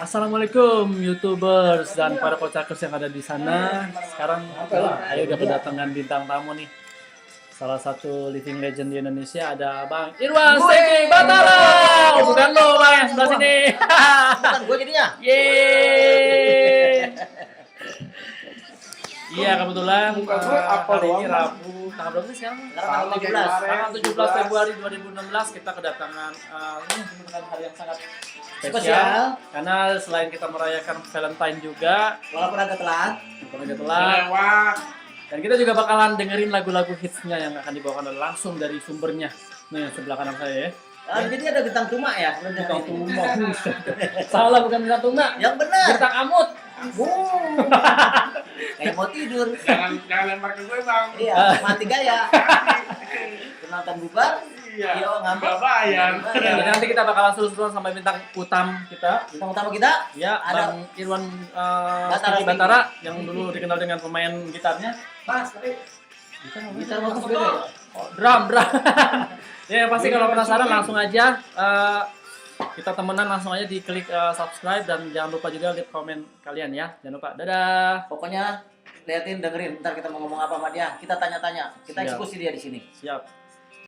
Assalamualaikum YouTubers dan para kocakers yang ada di sana. Sekarang ayo udah kedatangan bintang tamu nih. Salah satu living legend di Indonesia ada Bang Irwan Seki Batara. Bukan lo Bang yang sebelah sini. Bukan gue jadinya. Yeay. Iya kebetulan hari ini Rabu tanggal berapa sih sekarang? Tanggal 17 Februari 2016 kita kedatangan ini hari yang sangat spesial karena selain kita merayakan Valentine juga Walaupun agak telat. Dan kita juga bakalan dengerin lagu-lagu hitsnya yang akan dibawakan langsung dari sumbernya. Nih sebelah kanan saya ya. Jadi ada bintang tuma ya? Bintang tuma. Salah, bukan bintang tuma. Yang benar. Bintang amut. Kayak mau tidur. Jangan lempar ke gue bang. Iya, mati gaya. Penonton bubar. Iya. Yo ngambek. Bayar. Jadi nanti kita bakalan susul sampai bintang kita. Bintang utama kita Ya, ada Bang Irwan Batara. Seki Batara yang dulu dikenal dengan pemain gitarnya. Mas, gitar bagus beda ya? Oh, drum. Ya pasti kalau penasaran langsung aja kita temenan langsung aja diklik subscribe dan jangan lupa juga lihat komen kalian ya. Jangan lupa. Dadah. Pokoknya liatin, dengerin. Ntar kita mau ngomong apa sama dia. Kita tanya-tanya. Kita Siap. eksekusi dia di sini. Siap.